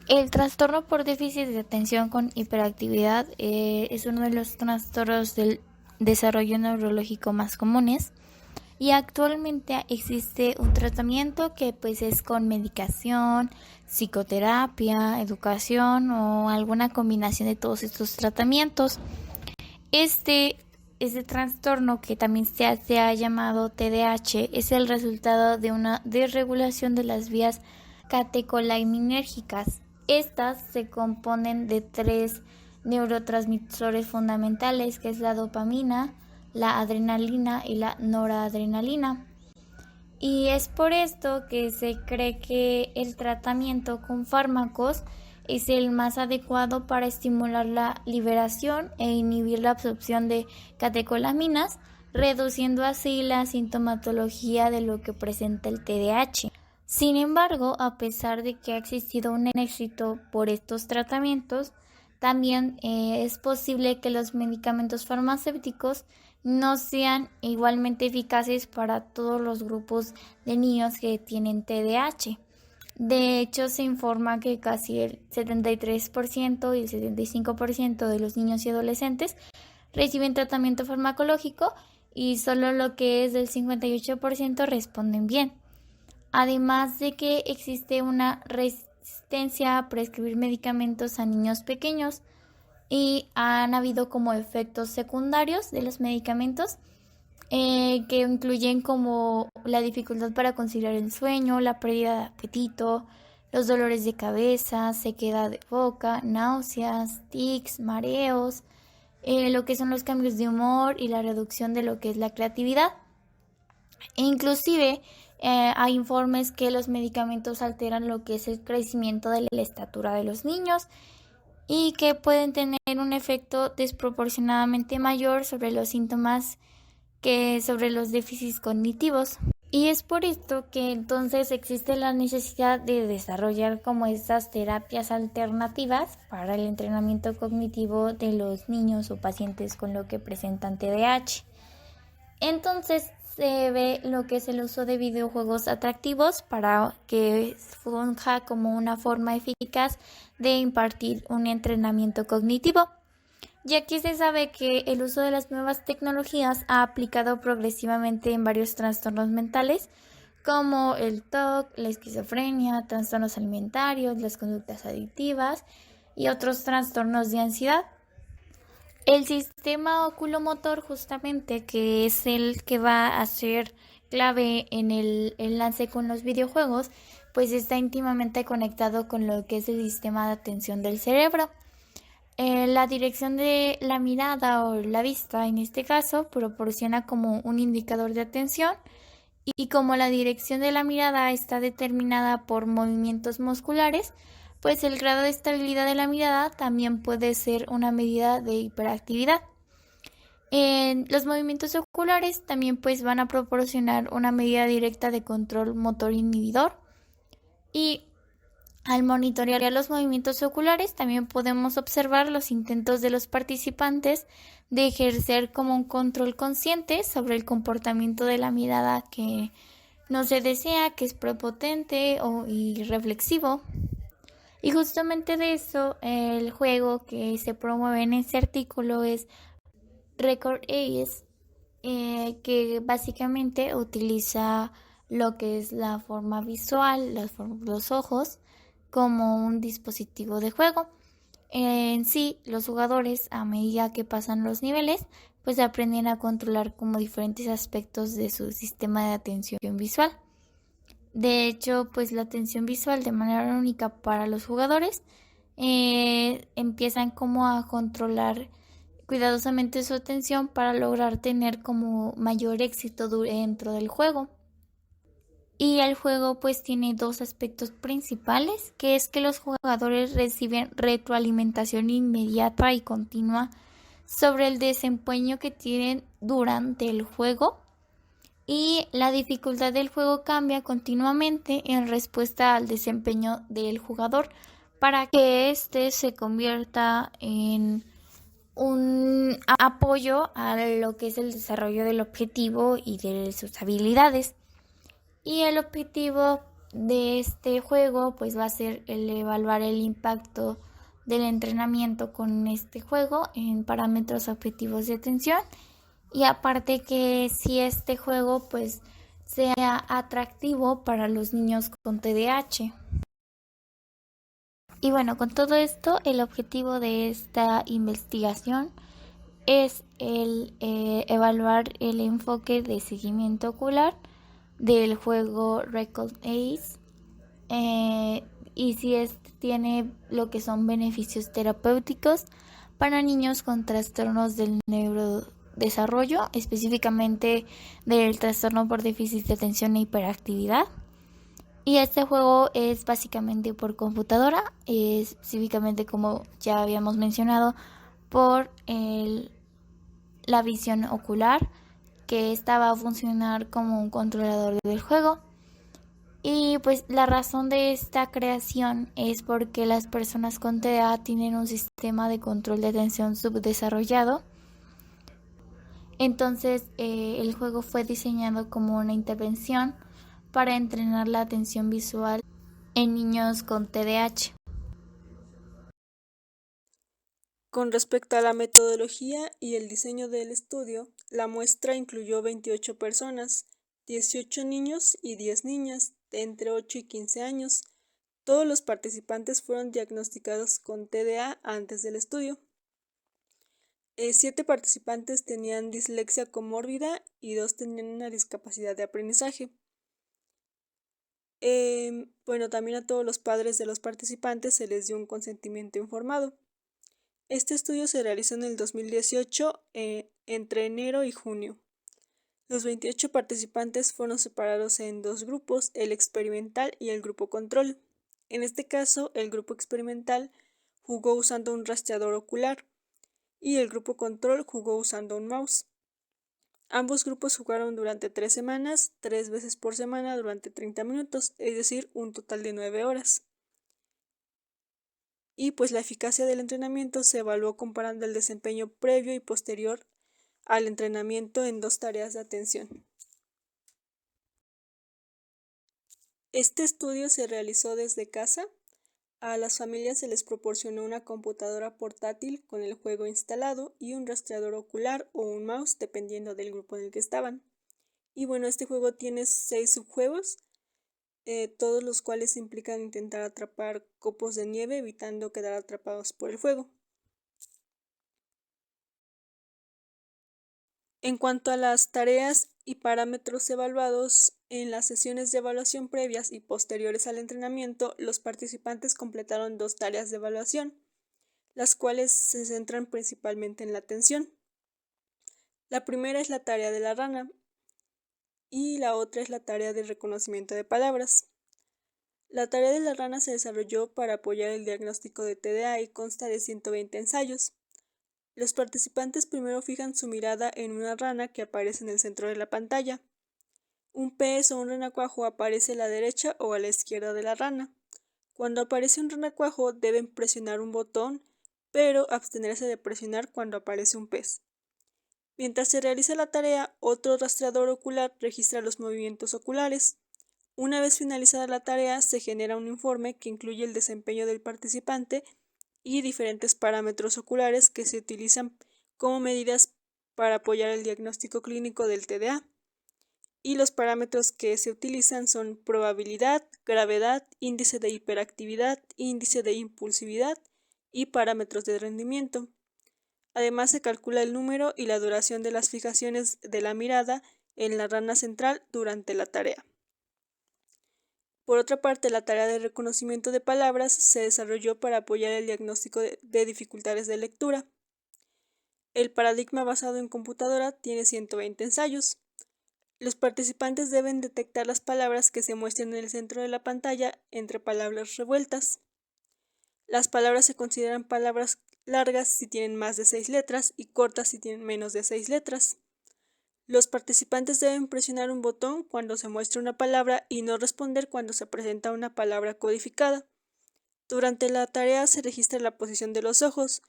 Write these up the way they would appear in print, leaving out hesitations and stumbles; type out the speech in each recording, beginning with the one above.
El trastorno por déficit de atención con hiperactividad es uno de los trastornos del desarrollo neurológico más comunes y actualmente existe un tratamiento que pues es con medicación, psicoterapia, educación o alguna combinación de todos estos tratamientos. Este trastorno, que también se ha llamado TDAH, es el resultado de una desregulación de las vías catecolaminérgicas. Estas se componen de tres neurotransmisores fundamentales, que es la dopamina, la adrenalina y la noradrenalina. Y es por esto que se cree que el tratamiento con fármacos es el más adecuado para estimular la liberación e inhibir la absorción de catecolaminas, reduciendo así la sintomatología de lo que presenta el TDAH. Sin embargo, a pesar de que ha existido un éxito por estos tratamientos, también es posible que los medicamentos farmacéuticos no sean igualmente eficaces para todos los grupos de niños que tienen TDAH. De hecho, se informa que casi el 73% y el 75% de los niños y adolescentes reciben tratamiento farmacológico y solo lo que es del 58% responden bien. Además de que existe una resistencia a prescribir medicamentos a niños pequeños y han habido como efectos secundarios de los medicamentos que incluyen como la dificultad para conciliar el sueño, la pérdida de apetito, los dolores de cabeza, sequedad de boca, náuseas, tics, mareos, lo que son los cambios de humor y la reducción de lo que es la creatividad. E inclusive hay informes que los medicamentos alteran lo que es el crecimiento de la estatura de los niños y que pueden tener un efecto desproporcionadamente mayor sobre los síntomas que sobre los déficits cognitivos. Y es por esto que entonces existe la necesidad de desarrollar como estas terapias alternativas para el entrenamiento cognitivo de los niños o pacientes con lo que presentan TDAH. Entonces se ve lo que es el uso de videojuegos atractivos para que funja como una forma eficaz de impartir un entrenamiento cognitivo. Y aquí se sabe que el uso de las nuevas tecnologías ha aplicado progresivamente en varios trastornos mentales, como el TOC, la esquizofrenia, trastornos alimentarios, las conductas adictivas y otros trastornos de ansiedad. El sistema oculomotor, justamente, que es el que va a ser clave en el enlace con los videojuegos, pues está íntimamente conectado con lo que es el sistema de atención del cerebro. La dirección de la mirada o la vista, en este caso, proporciona como un indicador de atención y como la dirección de la mirada está determinada por movimientos musculares, pues el grado de estabilidad de la mirada también puede ser una medida de hiperactividad. Los movimientos oculares también pues van a proporcionar una medida directa de control motor inhibidor y al monitorear los movimientos oculares, también podemos observar los intentos de los participantes de ejercer como un control consciente sobre el comportamiento de la mirada que no se desea, que es prepotente o irreflexivo. Y justamente de eso, el juego que se promueve en este artículo es Record Ace, que básicamente utiliza lo que es la forma visual, los ojos, como un dispositivo de juego. En sí, los jugadores, a medida que pasan los niveles, pues aprenden a controlar como diferentes aspectos de su sistema de atención visual. De hecho, pues la atención visual de manera única para los jugadores empiezan como a controlar cuidadosamente su atención para lograr tener como mayor éxito dentro del juego. Y el juego pues tiene dos aspectos principales, que es que los jugadores reciben retroalimentación inmediata y continua sobre el desempeño que tienen durante el juego, y la dificultad del juego cambia continuamente en respuesta al desempeño del jugador para que éste se convierta en un apoyo a lo que es el desarrollo del objetivo y de sus habilidades. Y el objetivo de este juego pues va a ser el evaluar el impacto del entrenamiento con este juego en parámetros objetivos de atención, y aparte que si este juego pues sea atractivo para los niños con TDAH. Y bueno, con todo esto, el objetivo de esta investigación es el evaluar el enfoque de seguimiento ocular del juego Record Ace, y si tiene lo que son beneficios terapéuticos para niños con trastornos del neurodesarrollo, específicamente del trastorno por déficit de atención e hiperactividad. Y este juego es básicamente por computadora, específicamente, como ya habíamos mencionado, por la visión ocular, que esta va a funcionar como un controlador del juego. Y pues la razón de esta creación es porque las personas con TDA tienen un sistema de control de atención subdesarrollado. Entonces el juego fue diseñado como una intervención para entrenar la atención visual en niños con TDAH. Con respecto a la metodología y el diseño del estudio, la muestra incluyó 28 personas, 18 niños y 10 niñas de entre 8 y 15 años. Todos los participantes fueron diagnosticados con TDA antes del estudio. 7 participantes tenían dislexia comórbida y 2 tenían una discapacidad de aprendizaje. También a todos los padres de los participantes se les dio un consentimiento informado. Este estudio se realizó en el 2018, entre enero y junio. Los 28 participantes fueron separados en 2 grupos, el experimental y el grupo control. En este caso, el grupo experimental jugó usando un rastreador ocular y el grupo control jugó usando un mouse. Ambos grupos jugaron durante 3 semanas, 3 veces por semana durante 30 minutos, es decir, un total de 9 horas. Y pues la eficacia del entrenamiento se evaluó comparando el desempeño previo y posterior al entrenamiento en 2 tareas de atención. Este estudio se realizó desde casa. A las familias se les proporcionó una computadora portátil con el juego instalado y un rastreador ocular o un mouse, dependiendo del grupo en el que estaban. Y bueno, este juego tiene 6 subjuegos, todos los cuales implican intentar atrapar copos de nieve evitando quedar atrapados por el fuego. En cuanto a las tareas y parámetros evaluados, en las sesiones de evaluación previas y posteriores al entrenamiento, los participantes completaron 2 tareas de evaluación, las cuales se centran principalmente en la atención. La primera es la tarea de la rana y la otra es la tarea de reconocimiento de palabras. La tarea de la rana se desarrolló para apoyar el diagnóstico de TDA y consta de 120 ensayos. Los participantes primero fijan su mirada en una rana que aparece en el centro de la pantalla. Un pez o un renacuajo aparece a la derecha o a la izquierda de la rana. Cuando aparece un renacuajo deben presionar un botón, pero abstenerse de presionar cuando aparece un pez. Mientras se realiza la tarea, otro rastreador ocular registra los movimientos oculares. Una vez finalizada la tarea, se genera un informe que incluye el desempeño del participante y diferentes parámetros oculares que se utilizan como medidas para apoyar el diagnóstico clínico del TDA. Y los parámetros que se utilizan son probabilidad, gravedad, índice de hiperactividad, índice de impulsividad y parámetros de rendimiento. Además, se calcula el número y la duración de las fijaciones de la mirada en la rana central durante la tarea. Por otra parte, la tarea de reconocimiento de palabras se desarrolló para apoyar el diagnóstico de dificultades de lectura. El paradigma basado en computadora tiene 120 ensayos. Los participantes deben detectar las palabras que se muestran en el centro de la pantalla entre palabras revueltas. Las palabras se consideran palabras largas si tienen más de 6 letras y cortas si tienen menos de 6 letras. Los participantes deben presionar un botón cuando se muestra una palabra y no responder cuando se presenta una palabra codificada. Durante la tarea se registra la posición de los ojos.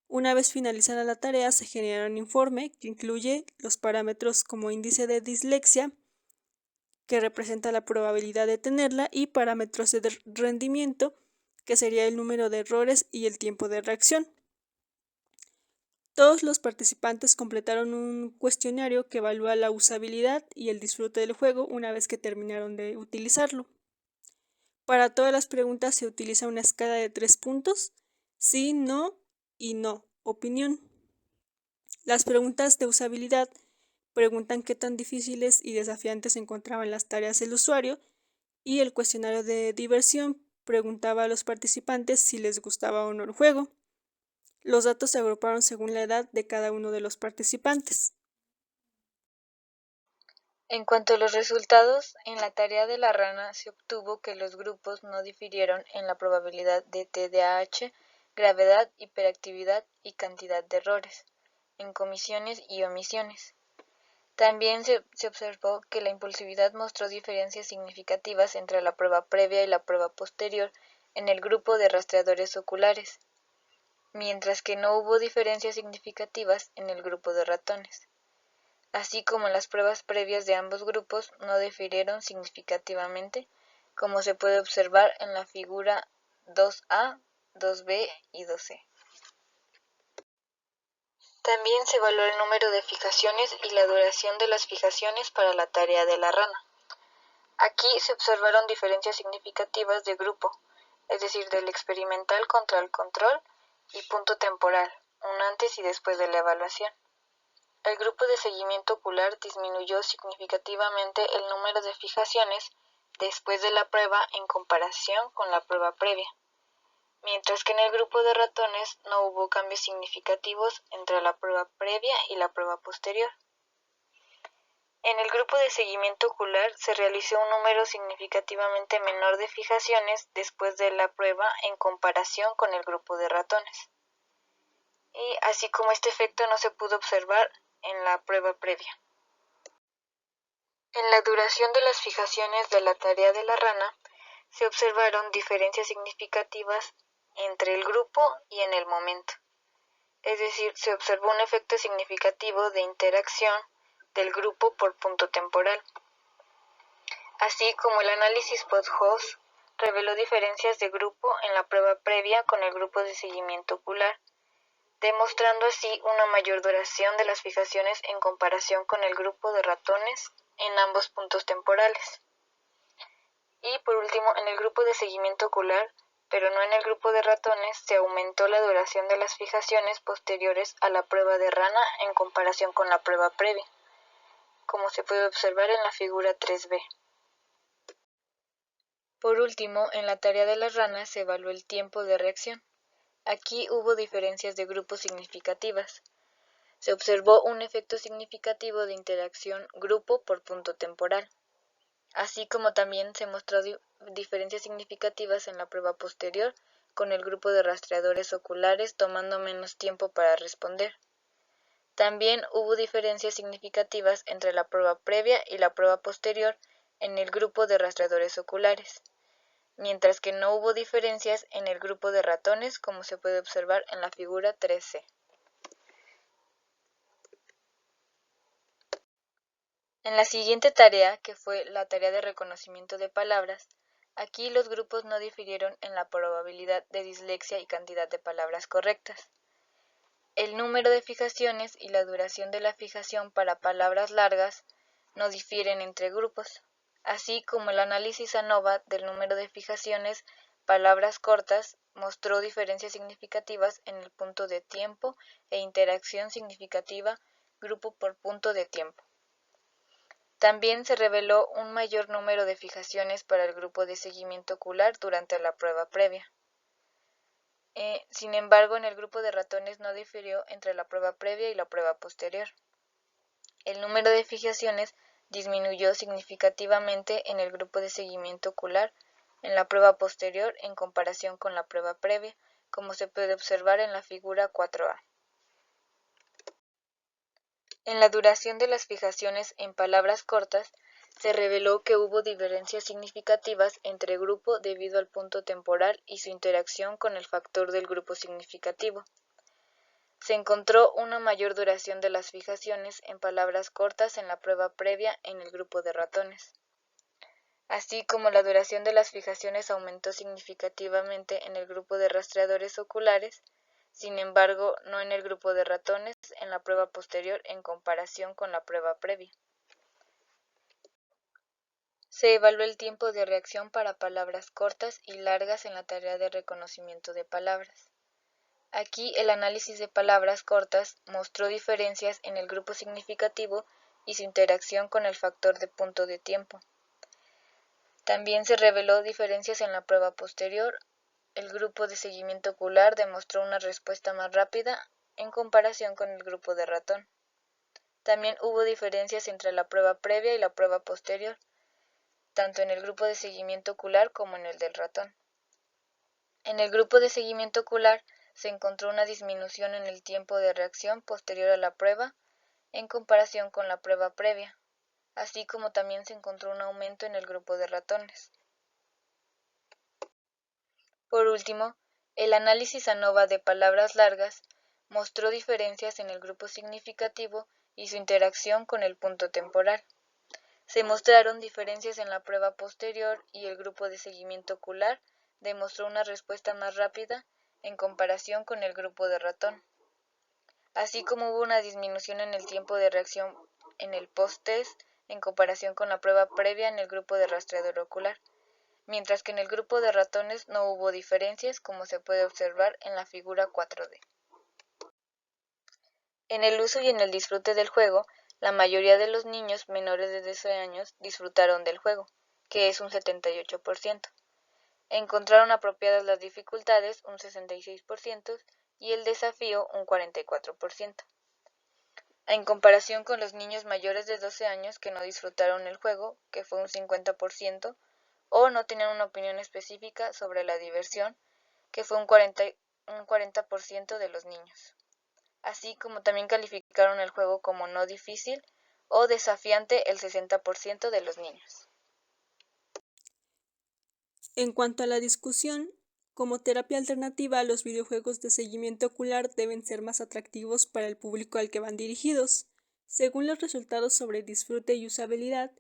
Una vez finalizada la tarea se genera un informe que incluye los parámetros como índice de dislexia, que representa la probabilidad de tenerla, y parámetros de rendimiento, que sería el número de errores y el tiempo de reacción. Todos los participantes completaron un cuestionario que evalúa la usabilidad y el disfrute del juego una vez que terminaron de utilizarlo. Para todas las preguntas se utiliza una escala de 3 puntos: sí, no y no, opinión. Las preguntas de usabilidad preguntan qué tan difíciles y desafiantes encontraban las tareas del usuario, y el cuestionario de diversión preguntaba a los participantes si les gustaba o no el juego. Los datos se agruparon según la edad de cada uno de los participantes. En cuanto a los resultados, en la tarea de la rana se obtuvo que los grupos no difirieron en la probabilidad de TDAH, gravedad, hiperactividad y cantidad de errores, en comisiones y omisiones. También se observó que la impulsividad mostró diferencias significativas entre la prueba previa y la prueba posterior en el grupo de rastreadores oculares, mientras que no hubo diferencias significativas en el grupo de ratones. Así como las pruebas previas de ambos grupos no difirieron significativamente, como se puede observar en la figura 2A, 2B y 2C. También se evaluó el número de fijaciones y la duración de las fijaciones para la tarea de la rana. Aquí se observaron diferencias significativas de grupo, es decir, del experimental contra el control y punto temporal, un antes y después de la evaluación. El grupo de seguimiento ocular disminuyó significativamente el número de fijaciones después de la prueba en comparación con la prueba previa, mientras que en el grupo de ratones no hubo cambios significativos entre la prueba previa y la prueba posterior. En el grupo de seguimiento ocular se realizó un número significativamente menor de fijaciones después de la prueba en comparación con el grupo de ratones. Y así como este efecto no se pudo observar en la prueba previa. En la duración de las fijaciones de la tarea de la rana, se observaron diferencias significativas entre el grupo y en el momento. Es decir, se observó un efecto significativo de interacción del grupo por punto temporal. Así como el análisis post-hoc reveló diferencias de grupo en la prueba previa con el grupo de seguimiento ocular, demostrando así una mayor duración de las fijaciones en comparación con el grupo de ratones en ambos puntos temporales. Y por último, en el grupo de seguimiento ocular, pero no en el grupo de ratones, se aumentó la duración de las fijaciones posteriores a la prueba de rana en comparación con la prueba previa, como se puede observar en la figura 3B. Por último, en la tarea de las ranas se evaluó el tiempo de reacción. Aquí hubo diferencias de grupos significativas. Se observó un efecto significativo de interacción grupo por punto temporal, así como también se mostró diferencias significativas en la prueba posterior con el grupo de rastreadores oculares tomando menos tiempo para responder. También hubo diferencias significativas entre la prueba previa y la prueba posterior en el grupo de rastreadores oculares, mientras que no hubo diferencias en el grupo de ratones, como se puede observar en la figura 3C. En la siguiente tarea, que fue la tarea de reconocimiento de palabras, aquí los grupos no difirieron en la probabilidad de dislexia y cantidad de palabras correctas. El número de fijaciones y la duración de la fijación para palabras largas no difieren entre grupos, así como el análisis ANOVA del número de fijaciones palabras cortas mostró diferencias significativas en el punto de tiempo e interacción significativa grupo por punto de tiempo. También se reveló un mayor número de fijaciones para el grupo de seguimiento ocular durante la prueba previa. Sin embargo, en el grupo de ratones no difirió entre la prueba previa y la prueba posterior. El número de fijaciones disminuyó significativamente en el grupo de seguimiento ocular en la prueba posterior en comparación con la prueba previa, como se puede observar en la figura 4A. En la duración de las fijaciones en palabras cortas, se reveló que hubo diferencias significativas entre grupo debido al punto temporal y su interacción con el factor del grupo significativo. Se encontró una mayor duración de las fijaciones en palabras cortas en la prueba previa en el grupo de ratones. así como la duración de las fijaciones aumentó significativamente en el grupo de rastreadores oculares, sin embargo, no en el grupo de ratones en la prueba posterior en comparación con la prueba previa. Se evaluó el tiempo de reacción para palabras cortas y largas en la tarea de reconocimiento de palabras. Aquí el análisis de palabras cortas mostró diferencias en el grupo significativo y su interacción con el factor de punto de tiempo. También se reveló diferencias en la prueba posterior. El grupo de seguimiento ocular demostró una respuesta más rápida en comparación con el grupo de ratón. También hubo diferencias entre la prueba previa y la prueba posterior, tanto en el grupo de seguimiento ocular como en el del ratón. En el grupo de seguimiento ocular se encontró una disminución en el tiempo de reacción posterior a la prueba en comparación con la prueba previa, así como también se encontró un aumento en el grupo de ratones. Por último, el análisis ANOVA de palabras largas mostró diferencias en el grupo significativo y su interacción con el punto temporal. Se mostraron diferencias en la prueba posterior y el grupo de seguimiento ocular demostró una respuesta más rápida en comparación con el grupo de ratón, así como hubo una disminución en el tiempo de reacción en el post-test en comparación con la prueba previa en el grupo de rastreador ocular, mientras que en el grupo de ratones no hubo diferencias como se puede observar en la figura 4D. En el uso y en el disfrute del juego, la mayoría de los niños menores de 12 años disfrutaron del juego, que es un 78%. Encontraron apropiadas las dificultades, un 66%, y el desafío, un 44%. En comparación con los niños mayores de 12 años que no disfrutaron el juego, que fue un 50%, o no tenían una opinión específica sobre la diversión, que fue un 40% de los niños. Así como también calificaron el juego como no difícil o desafiante el 60% de los niños. En cuanto a la discusión, como terapia alternativa, los videojuegos de seguimiento ocular deben ser más atractivos para el público al que van dirigidos. Según los resultados sobre disfrute y usabilidad,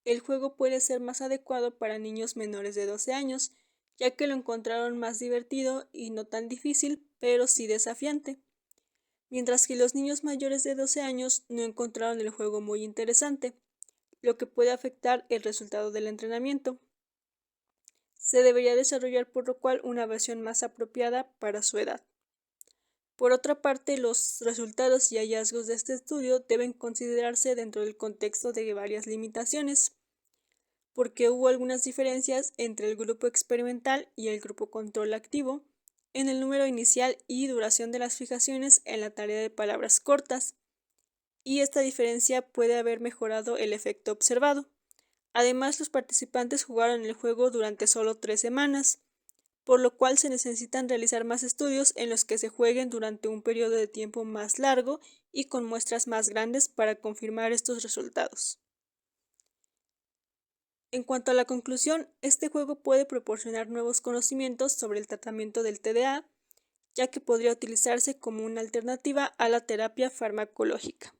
el juego puede ser más adecuado para niños menores de 12 años, ya que lo encontraron más divertido y no tan difícil, pero sí desafiante, mientras que los niños mayores de 12 años no encontraron el juego muy interesante, lo que puede afectar el resultado del entrenamiento. Se debería desarrollar por lo cual una versión más apropiada para su edad. Por otra parte, los resultados y hallazgos de este estudio deben considerarse dentro del contexto de varias limitaciones, porque hubo algunas diferencias entre el grupo experimental y el grupo control activo en el número inicial y duración de las fijaciones en la tarea de palabras cortas, y esta diferencia puede haber mejorado el efecto observado. Además, los participantes jugaron el juego durante solo 3 semanas, por lo cual se necesitan realizar más estudios en los que se jueguen durante un periodo de tiempo más largo y con muestras más grandes para confirmar estos resultados. En cuanto a la conclusión, este juego puede proporcionar nuevos conocimientos sobre el tratamiento del TDA, ya que podría utilizarse como una alternativa a la terapia farmacológica.